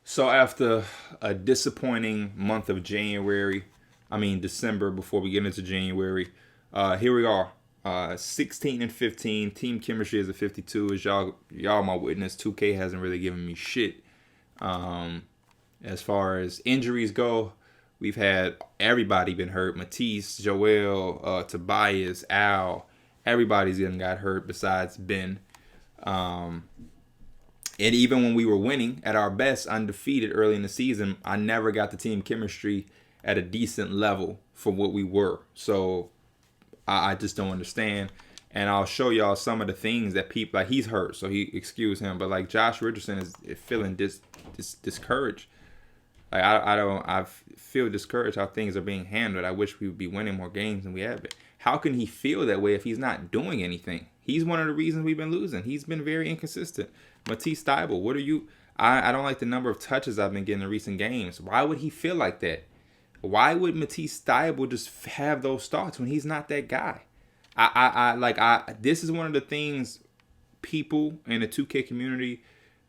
So after a disappointing month of December before we get into January, here we are. 16 and 15. Team chemistry is a 52. As y'all my witness, 2K hasn't really given me shit. Um, as far as injuries go, we've had everybody been hurt. Matisse, Joel, Tobias, Al. Everybody's getting got hurt besides Ben. Um, and even when we were winning at our best, undefeated early in the season, I never got the team chemistry at a decent level for what we were. So I just don't understand. And I'll show y'all some of the things that people like. He's hurt, so he excuse him. But like Josh Richardson is feeling discouraged. Like I feel discouraged how things are being handled. I wish we would be winning more games than we have been. How can he feel that way if he's not doing anything? He's one of the reasons we've been losing. He's been very inconsistent. Matisse Thybulle, what are you? I don't like the number of touches I've been getting in recent games. Why would he feel like that? Why would Matisse Thybulle just have those thoughts when he's not that guy? This is one of the things people in the 2K community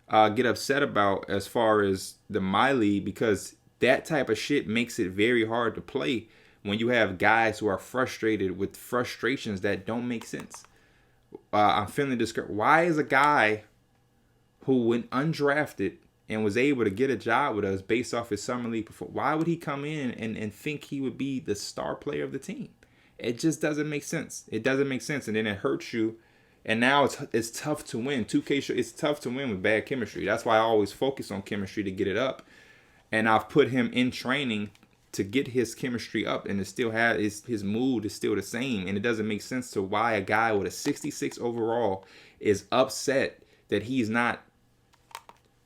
get upset about as far as the My League, because that type of shit makes it very hard to play when you have guys who are frustrated with frustrations that don't make sense. I'm feeling discouraged. Why is a guy who went undrafted and was able to get a job with us based off his summer league performance, why would he come in and think he would be the star player of the team? It just doesn't make sense. It doesn't make sense, and then it hurts you. And now it's tough to win. 2K, it's tough to win with bad chemistry. That's why I always focus on chemistry to get it up. And I've put him in training to get his chemistry up, and it still has his mood is still the same. And it doesn't make sense to why a guy with a 66 overall is upset that he's not.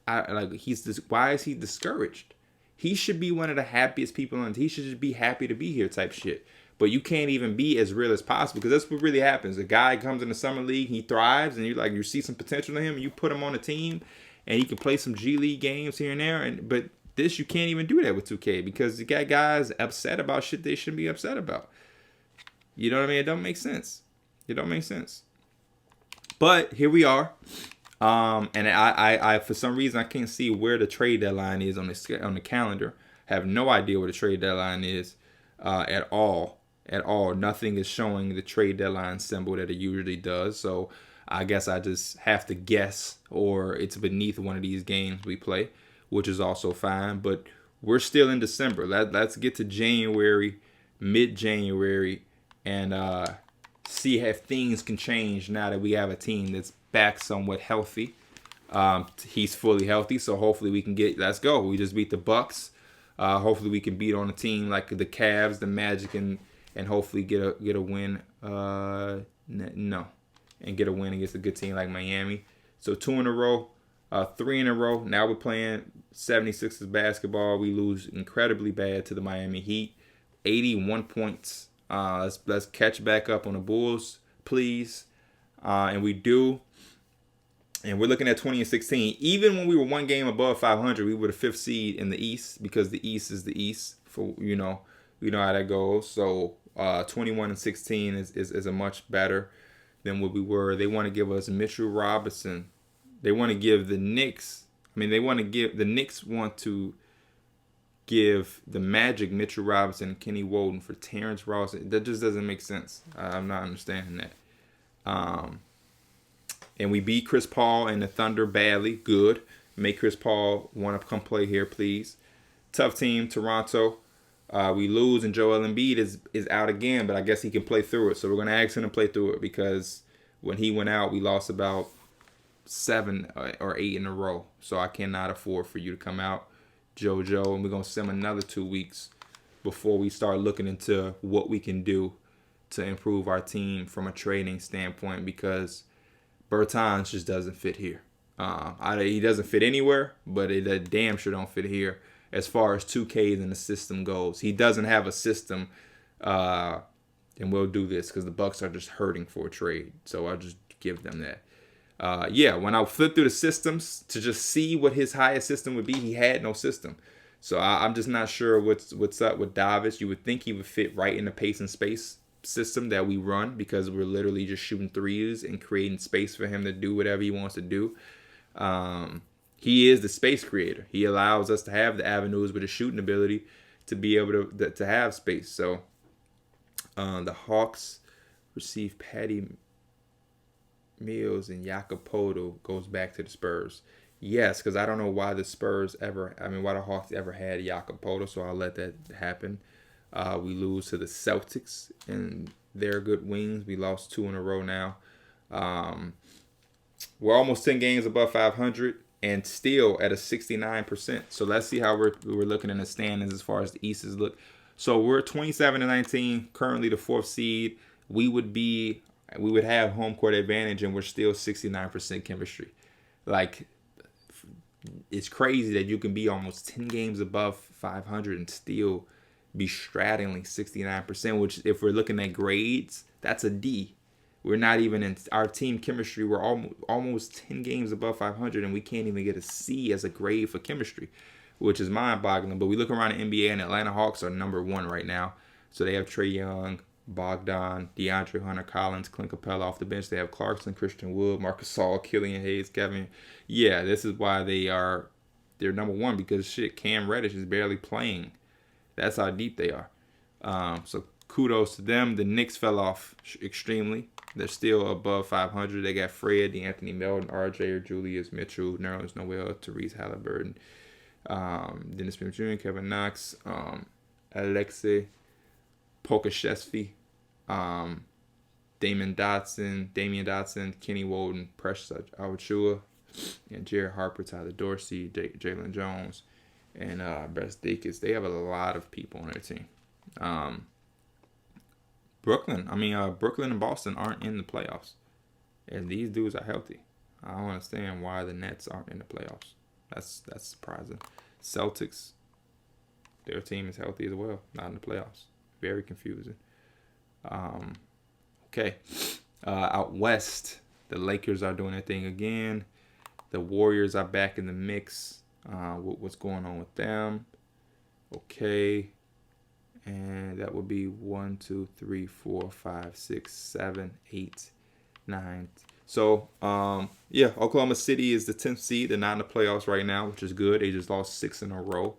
Why is he discouraged? He should be one of the happiest people on. He should just be happy to be here, type shit. But you can't even be as real as possible, because that's what really happens. A guy comes in the summer league, he thrives, and you see some potential in him, and you put him on a team, and he can play some G League games here and there. But this, you can't even do that with 2K, because you got guys upset about shit they shouldn't be upset about. You know what I mean? It don't make sense. It don't make sense. But here we are. And I for some reason I can't see where the trade deadline is on the calendar. I have no idea where the trade deadline is at all. At all. Nothing is showing the trade deadline symbol that it usually does. So I guess I just have to guess, or it's beneath one of these games we play, which is also fine. But we're still in December. Let's get to January, mid-January, and see if things can change now that we have a team that's back somewhat healthy. He's fully healthy, so hopefully we can let's go. We just beat the Bucks. Hopefully we can beat on a team like the Cavs, the Magic, and hopefully get a win. And get a win against a good team like Miami. So 2 in a row, 3 in a row. Now we're playing 76ers basketball. We lose incredibly bad to the Miami Heat, 81 points. Let's catch back up on the Bulls, please. And we do. And we're looking at 20 and 16. Even when we were one game above 500, we were the 5th seed in the East, because the East is the East. For you know how that goes. So 21 and 16 is a much better than what we were. They want to give us Mitchell Robinson. They want to give the Knicks. The Knicks want to give the Magic Mitchell Robinson and Kenny Walton for Terrence Ross. That just doesn't make sense. I'm not understanding that. And we beat Chris Paul and the Thunder badly. Good. Make Chris Paul want to come play here, please. Tough team, Toronto. We lose, and Joel Embiid is out again, but I guess he can play through it. So we're going to ask him to play through it, because when he went out, we lost about 7 or 8 in a row. So I cannot afford for you to come out, JoJo. And we're going to send him another 2 weeks before we start looking into what we can do to improve our team from a trading standpoint, because Bertans just doesn't fit here. He doesn't fit anywhere, but it damn sure don't fit here as far as 2Ks and the system goes. He doesn't have a system, and we'll do this because the Bucks are just hurting for a trade. So I'll just give them that. When I flipped through the systems to just see what his highest system would be, he had no system. So I'm just not sure what's up with Davis. You would think he would fit right in the pace and space system that we run, because we're literally just shooting threes and creating space for him to do whatever he wants to do. he is the space creator. He allows us to have the avenues with his shooting ability to be able to have space. So the Hawks receive Patty Mills and Jacopoto goes back to the Spurs. Yes, because I don't know why the Spurs ever, why the Hawks ever had Jacopoto, so I'll let that happen. We lose to the Celtics, and they're good wings. We lost 2 in a row now. We're almost 10 games above 500 and still at a 69%. So let's see how we're looking in the standings as far as the East is look. So we're 27-19, currently the 4th seed. We would have home court advantage, and we're still 69% chemistry. Like, it's crazy that you can be almost 10 games above 500 and still be straddling 69%, which if we're looking at grades, that's a D. We're not even in our team chemistry. We're almost 10 games above 500, and we can't even get a C as a grade for chemistry, which is mind-boggling. But we look around the NBA, and Atlanta Hawks are number 1 right now. So they have Trae Young, Bogdan, DeAndre Hunter, Collins, Clint Capella off the bench. They have Clarkson, Christian Wood, Marcus Gasol, Killian Hayes, Kevin. Yeah, this is why they're number 1, because Cam Reddish is barely playing. That's how deep they are. So kudos to them. The Knicks fell off extremely. They're still above 500. They got Fred, Anthony Melton, RJ, Julius Mitchell, Nerlens Noel, Therese Halliburton, Dennis Smith Jr., Kevin Knox, Alexei Pokashevsky, Damian Dotson, Kenny Walton, Precious Achiuwa, and Jared Harper, Tyler Dorsey, Jalen Jones, and Best Deacons. They have a lot of people on their team. Brooklyn and Boston aren't in the playoffs, and these dudes are healthy. I don't understand why the Nets aren't in the playoffs. That's surprising. Celtics, their team is healthy as well, not in the playoffs. Very confusing. Okay, out west, the Lakers are doing their thing again. The Warriors are back in the mix. What's going on with them? Okay. And that would be 1, 2, 3, 4, 5, 6, 7, 8, 9. So, Oklahoma City is the 10th seed. They're not in the playoffs right now, which is good. They just lost 6 in a row.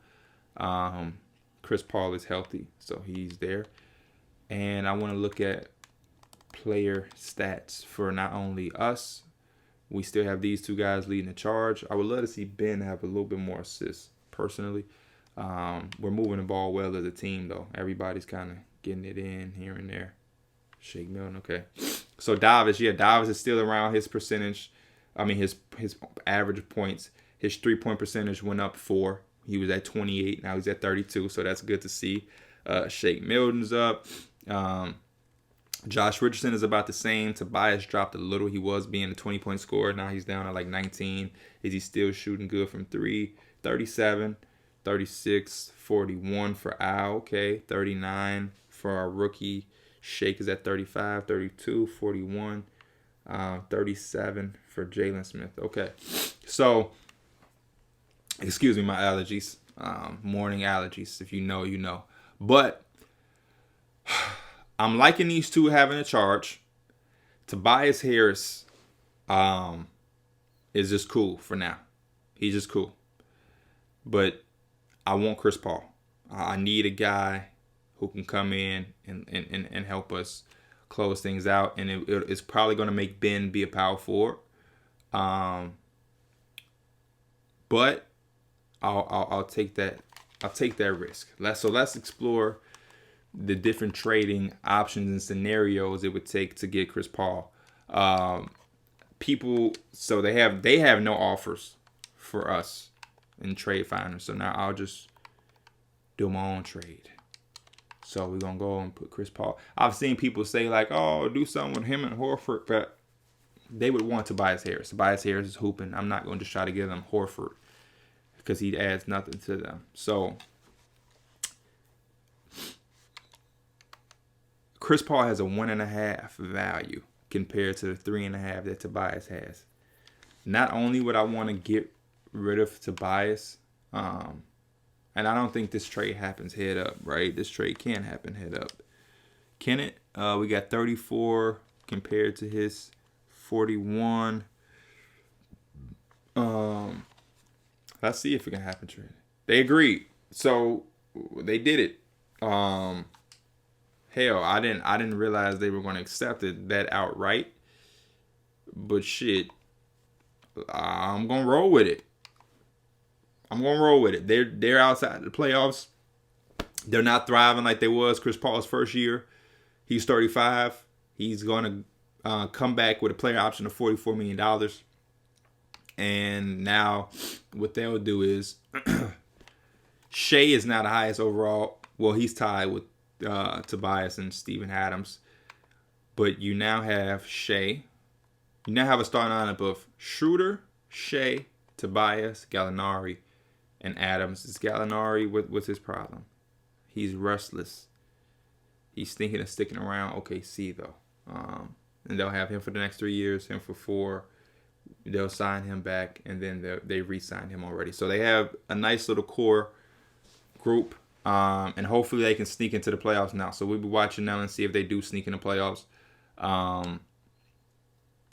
Chris Paul is healthy, so he's there. And I want to look at player stats for not only us. We still have these 2 guys leading the charge. I would love to see Ben have a little bit more assists, personally. We're moving the ball well as a team, though. Everybody's kind of getting it in here and there. Shake Milton, okay. So Davis is still around his percentage. His average points. His 3-point percentage went up 4. He was at 28. Now he's at 32, so that's good to see. Shake Milton's up. Josh Richardson is about the same. Tobias dropped a little. He was being a 20-point scorer. Now he's down at like 19. Is he still shooting good from 3? 37. 36, 41 for Al, okay. 39 for our rookie. Shake is at 35, 32, 41, 37 for Jalen Smith. Okay. So, excuse me, my allergies. Morning allergies. If you know, you know. But I'm liking these 2 having a charge. Tobias Harris is just cool for now. He's just cool. But I want Chris Paul. I need a guy who can come in and help us close things out. And it's probably going to make Ben be a power forward. But I'll take that. I'll take that risk. Let's explore the different trading options and scenarios it would take to get Chris Paul. They have no offers for us in trade finders. So now I'll just do my own trade. So we're going to go and put Chris Paul. I've seen people say like, oh, do something with him and Horford. But they would want Tobias Harris. Tobias Harris is hooping. I'm not going to just try to give them Horford because he adds nothing to them. So Chris Paul has a 1.5 value compared to the 3.5 that Tobias has. Not only would I want to get rid of Tobias, and I don't think this trade happens head up, right? This trade can happen head up. Can it? We got 34 compared to his 41. Let's see if it can happen, Trey. They agreed. So they did it. Hell, I didn't realize they were going to accept it that outright. But shit, I'm gonna roll with it. I'm gonna roll with it. They're outside the playoffs. They're not thriving like they was Chris Paul's first year. He's 35. He's gonna come back with a player option of $44 million. And now what they'll do is Shea is now the highest overall. Well, he's tied with Tobias and Steven Adams. But you now have Shea. You now have a starting lineup of Schroeder, Shea, Tobias, Gallinari, and Adams. Is Gallinari, what's his problem? He's restless. He's thinking of sticking around OKC, though. And they'll have him for the next 3 years, him for 4. They'll sign him back, and then they re-signed him already. So they have a nice little core group, and hopefully they can sneak into the playoffs now. So we'll be watching them and see if they do sneak in the playoffs.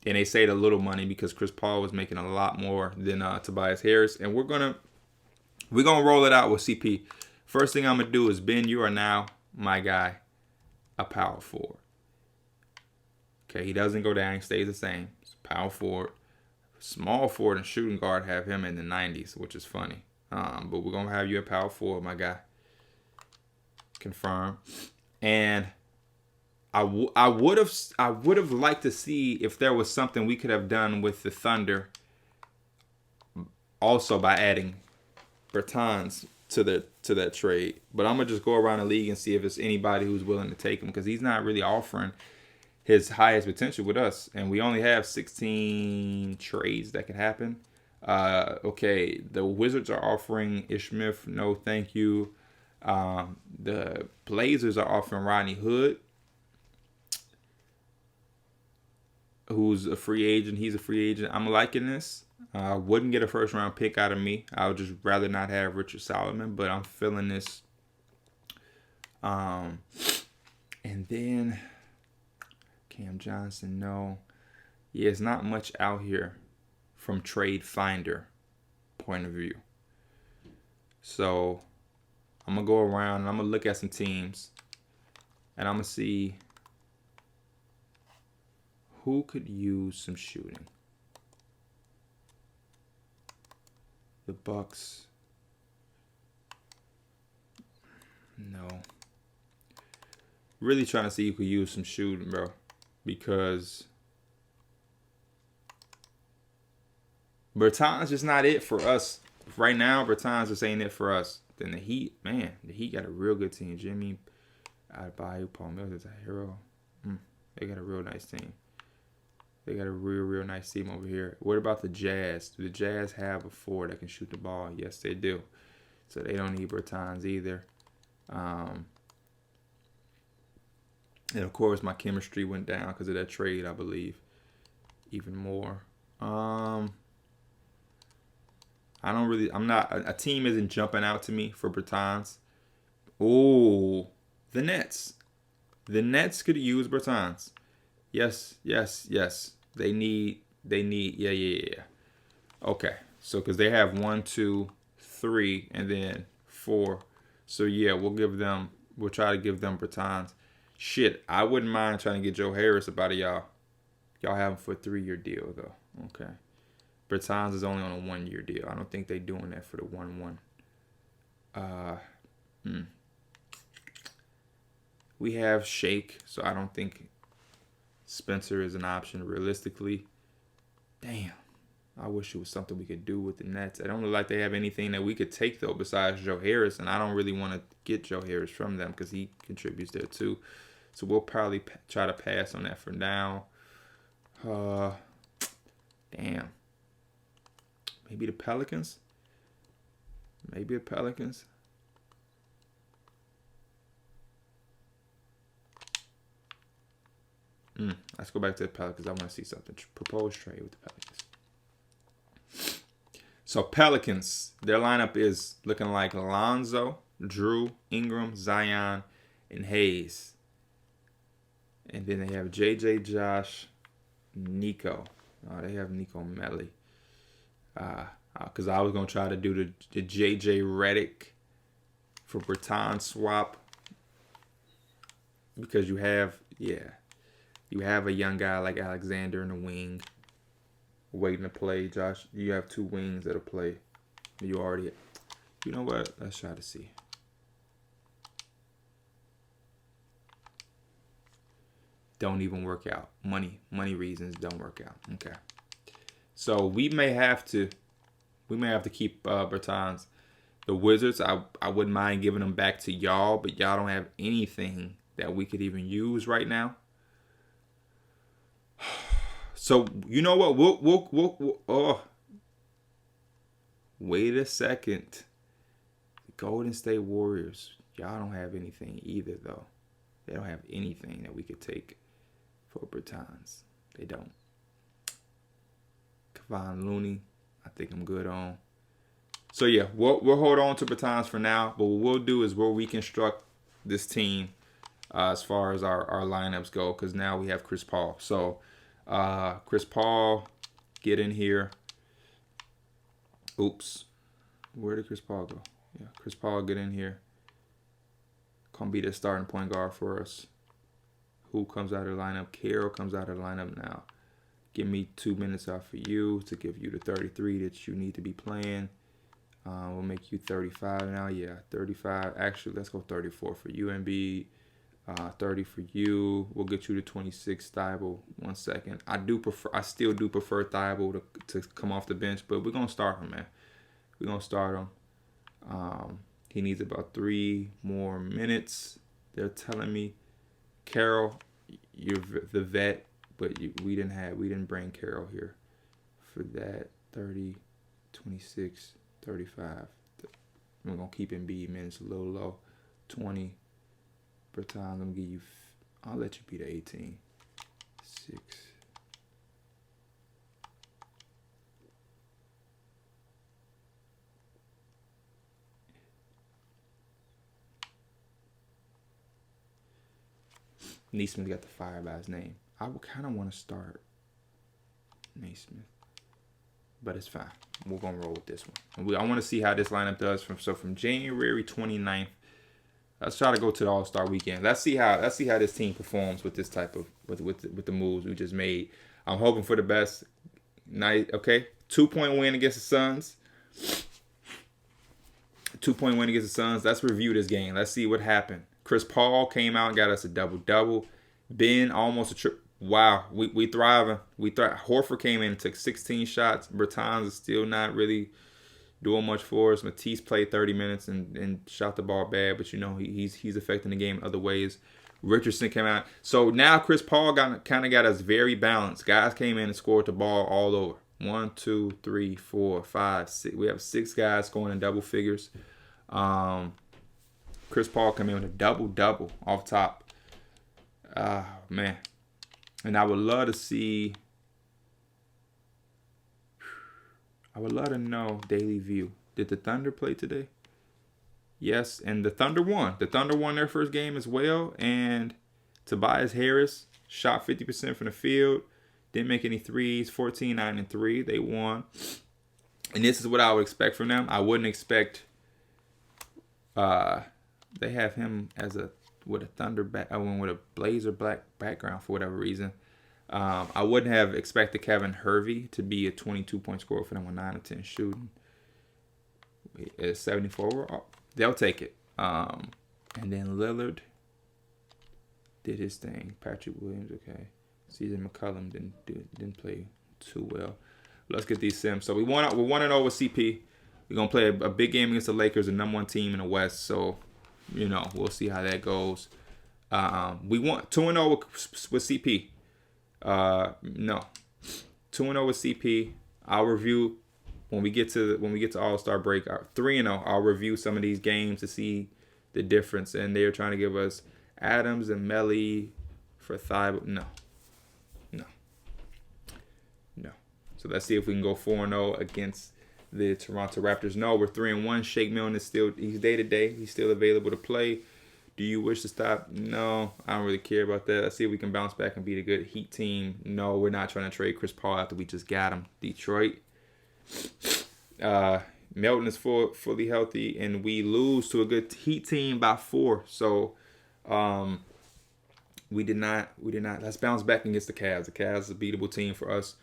And they saved a little money because Chris Paul was making a lot more than Tobias Harris. And we're gonna roll it out with CP. First thing I'm gonna do is, Ben, you are now my guy, a power forward. Okay, he doesn't go down; he stays the same. It's power forward, small forward, and shooting guard have him in the 90s, which is funny. But we're gonna have you a power forward, my guy. Confirm. And I would have liked to see if there was something we could have done with the Thunder, also by adding Bertans to that trade. But I'm gonna just go around the league and see if it's anybody who's willing to take him, because he's not really offering his highest potential with us, and we only have 16 trades that can happen. Okay, the Wizards are offering Ish Smith, no thank you. The Blazers are offering Rodney Hood, who's a free agent. He's a free agent. I'm liking this. Wouldn't get a first round pick out of me. I would just rather not have Richard Solomon, but I'm feeling this. And then Cam Johnson, no. Yeah, it's not much out here from Trade Finder point of view. So I'm going to go around and I'm going to look at some teams, and I'm going to see who could use some shooting. The Bucks. No. Really trying to see who could use some shooting, bro. Because Bertans just not it for us. Right now, Bertans just ain't it for us. Then the Heat, man, the Heat got a real good team. Jimmy Adebayo, Paul Millsap is a hero. They got a real nice team. They got a real nice team over here. What about the Jazz? Do the Jazz have a 4 that can shoot the ball? Yes, they do. So they don't need Bertans either. And of course, my chemistry went down because of that trade, I believe. Even more. I'm not, a team isn't jumping out to me for Bertans. Oh, the Nets. The Nets could use Bertans. Yes. They need, yeah. Okay. So, because they have 1, 2, 3, and then 4. So, yeah, we'll try to give them Bertans. Shit, I wouldn't mind trying to get Joe Harris up out of y'all. Y'all have him for a 3-year deal, though. Okay. Bertans is only on a 1-year deal. I don't think they're doing that for the 1-1. We have Shake, so I don't think Spencer is an option realistically. Damn. I wish it was something we could do with the Nets. I don't look like they have anything that we could take, though, besides Joe Harris, and I don't really want to get Joe Harris from them because he contributes there, too. So we'll probably try to pass on that for now. Damn. Maybe the Pelicans? Let's go back to the Pelicans. I want to see something. Proposed trade with the Pelicans. So Pelicans, their lineup is looking like Alonzo, Drew, Ingram, Zion, and Hayes. And then they have JJ, Josh, Nico. Oh, they have Nico Melli. I because I was gonna try to do the JJ Redick for Bertan swap, because you have a young guy like Alexander in the wing waiting to play. Josh, you have 2 wings that'll play. You know what? Let's try to see. Don't even work out. Money reasons don't work out. Okay. So we may have to keep Bertans. The Wizards, I wouldn't mind giving them back to y'all, but y'all don't have anything that we could even use right now. So you know what? We'll wait a second. The Golden State Warriors, y'all don't have anything either, though. They don't have anything that we could take for Bertans. They don't. Kevon Looney, I think I'm good on. So yeah, we'll hold on to Bertans for now. But what we'll do is we'll reconstruct this team as far as our lineups go, because now we have Chris Paul. So Chris Paul, get in here. Oops. Where did Chris Paul go? Yeah, Chris Paul, get in here. Gonna be the starting point guard for us. Who comes out of the lineup? Carroll comes out of the lineup now. Give me 2 minutes out for you to give you the 33 that you need to be playing. We'll make you 35 now. Yeah, 35. Actually, let's go 34 for you, Embiid. 30 for you. We'll get you to 26, Thibault. 1 second. I still do prefer Thibault to come off the bench, but we're gonna start him, man. We're gonna start him. He needs about 3 more minutes. They're telling me, Carroll, you're the vet, but we didn't bring Carroll here for that. 30, 26, 35. We're gonna keep Embiid minutes a little low. 20. Bertans, I'll let you be the 18. 6. Neesmith got the fire by his name. I would kind of want to start Neesmith, but it's fine. We're gonna roll with this one. I want to see how this lineup does from January 29th. Let's try to go to the All-Star weekend. Let's see how this team performs with this type of with the moves we just made. I'm hoping for the best. Night, okay. 2-point win against the Suns. 2-point win against the Suns. Let's review this game. Let's see what happened. Chris Paul came out and got us a double-double. Ben almost a trip. Wow, we thriving. Horford came in and took 16 shots. Bertans is still not really doing much for us. Matisse played 30 minutes and shot the ball bad, but you know he's affecting the game in other ways. Richardson came out. So now Chris Paul kind of got us very balanced. Guys came in and scored the ball all over. 1, 2, 3, 4, 5, 6. We have 6 guys scoring in double figures. Chris Paul came in with a double-double off top. Man. And I would love to see... I would love to know Daily View. Did the Thunder play today? Yes, and the Thunder won. The Thunder won their first game as well. And Tobias Harris shot 50% from the field. Didn't make any threes. 14, 9, and 3. They won. And this is what I would expect from them. I wouldn't expect... they have him as with a blazer black background for whatever reason. I wouldn't have expected Kevin Hervey to be a 22-point scorer for them with 9 or 10 shooting. At 74, they'll take it. And then Lillard did his thing. Patrick Williams, okay. CJ McCollum didn't play too well. Let's get these Sims. So we want to know with CP. We're gonna play a big game against the Lakers, the number 1 team in the West. So, you know, we'll see how that goes. We want 2-0 with CP. No, 2-0 with CP. I'll review when we get to All-Star break. 3-0. I'll review some of these games to see the difference. And they're trying to give us Adams and Melly for Thibault. No. So let's see if we can go 4-0 against the Toronto Raptors. No, we're 3-1. Shake Milton is he's day-to-day. He's still available to play. Do you wish to stop? No, I don't really care about that. Let's see if we can bounce back and beat a good Heat team. No, we're not trying to trade Chris Paul after we just got him. Detroit. Melton is fully healthy, and we lose to a good Heat team by 4. So we did not. Let's bounce back against the Cavs. The Cavs is a beatable team for us.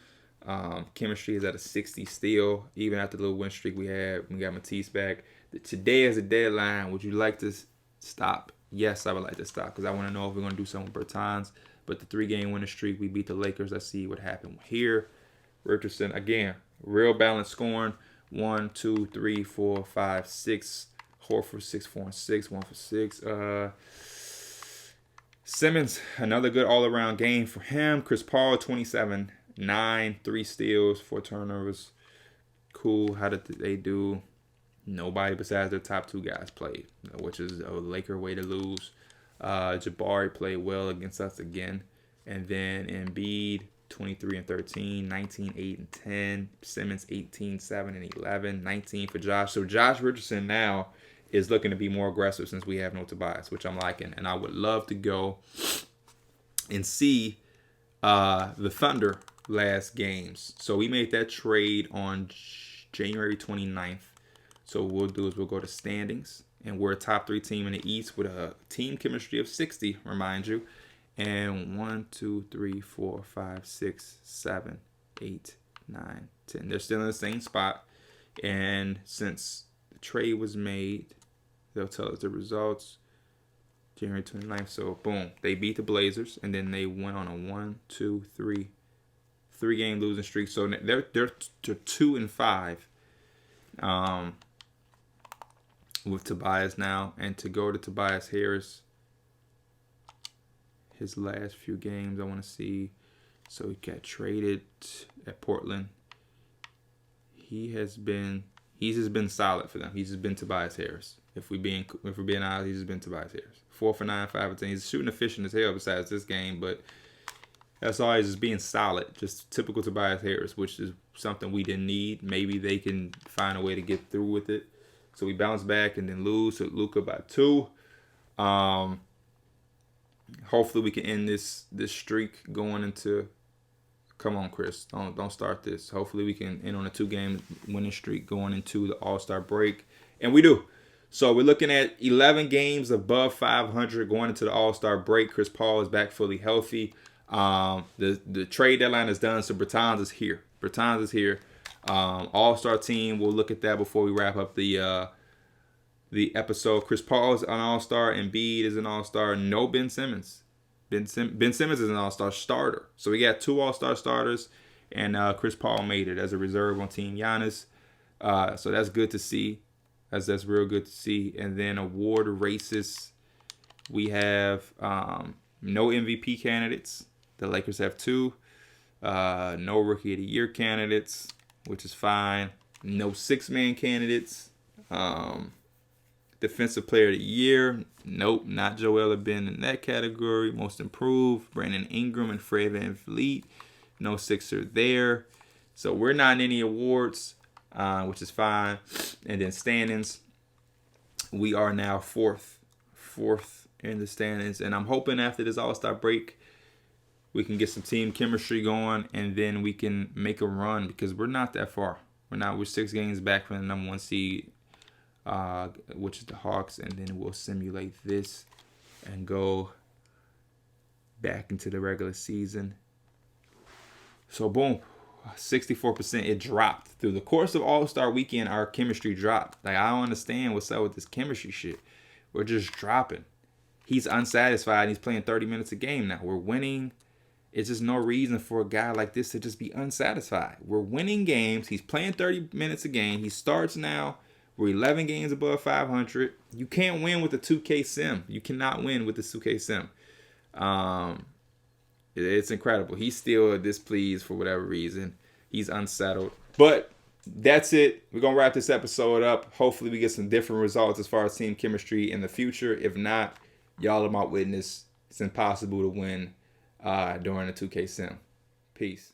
Chemistry is at a 60 still, even after the little win streak we had. We got Matisse back. Today is a deadline. Would you like to stop? Yes, I would like to stop because I want to know if we're going to do something with Bertans. But the 3-game winning streak, we beat the Lakers. Let's see what happened here. Richardson, again, real balanced scoring. 1, 2, 3, 4, 5, 6. Horford 6, 4, and 6. 1 for 6. Simmons, another good all-around game for him. Chris Paul, 27, 9, 3 steals, 4 turnovers. Cool. How did they do? Nobody besides their top 2 guys played, which is a Laker way to lose. Jabari played well against us again. And then Embiid, 23 and 13, 19, 8 and 10. Simmons, 18, 7 and 11, 19 for Josh. So Josh Richardson now is looking to be more aggressive since we have no Tobias, which I'm liking. And I would love to go and see the Thunder last games. So we made that trade on January 29th. So what we'll do is we'll go to standings. And we're a top 3 team in the East with a team chemistry of 60, remind you. And 1, 2, 3, 4, 5, 6, 7, 8, 9, 10. They're still in the same spot. And since the trade was made, they'll tell us the results. January 29th. So, boom. They beat the Blazers. And then they went on a 1, 2, 3, 3-game losing streak. So, they're 2 and 5 with Tobias now. And to go to Tobias Harris, his last few games, I want to see. So, he got traded at Portland. He's just been solid for them. He's just been Tobias Harris. If we're being honest, he's just been Tobias Harris. 4 for 9, 5 for 10. He's shooting efficient as hell besides this game, but that's always just being solid. Just typical Tobias Harris, which is something we didn't need. Maybe they can find a way to get through with it. So we bounce back and then lose to Luka by 2. Hopefully we can end this streak going into. Come on, Chris. Don't start this. Hopefully we can end on a 2-game winning streak going into the All-Star break. And we do. So we're looking at 11 games above 500 going into the All-Star break. Chris Paul is back fully healthy. The trade deadline is done, so Bertans is here. All-Star team, we'll look at that before we wrap up the episode. Chris Paul is an All-Star. Embiid is an All-Star. No Ben Simmons. Ben Simmons is an All-Star starter. So we got 2 All-Star starters, and Chris Paul made it as a reserve on Team Giannis. So that's good to see. That's real good to see. And then award races, we have no MVP candidates. The Lakers have 2. No Rookie of the Year candidates, which is fine. No 6-man candidates. Defensive Player of the Year, nope, not Joel Embiid in that category. Most Improved, Brandon Ingram and Fred VanVleet, no Sixer there. So we're not in any awards, which is fine. And then standings, we are now fourth in the standings. And I'm hoping after this All-Star break, we can get some team chemistry going, and then we can make a run because we're not that far. We're 6 games back from the number 1 seed. Which is the Hawks, and then we'll simulate this and go back into the regular season. So boom, 64%. It dropped through the course of All-Star weekend. Our chemistry dropped. Like, I don't understand what's up with this chemistry shit. We're just dropping. He's unsatisfied. He's playing 30 minutes a game now. We're winning. It's just no reason for a guy like this to just be unsatisfied. We're winning games. He's playing 30 minutes a game. He starts now. We're 11 games above 500. You can't win with the 2K sim. You cannot win with the 2K sim. It's incredible. He's still displeased for whatever reason. He's unsettled. But that's it. We're going to wrap this episode up. Hopefully we get some different results as far as team chemistry in the future. If not, y'all are my witness. It's impossible to win during the 2K sim. Peace.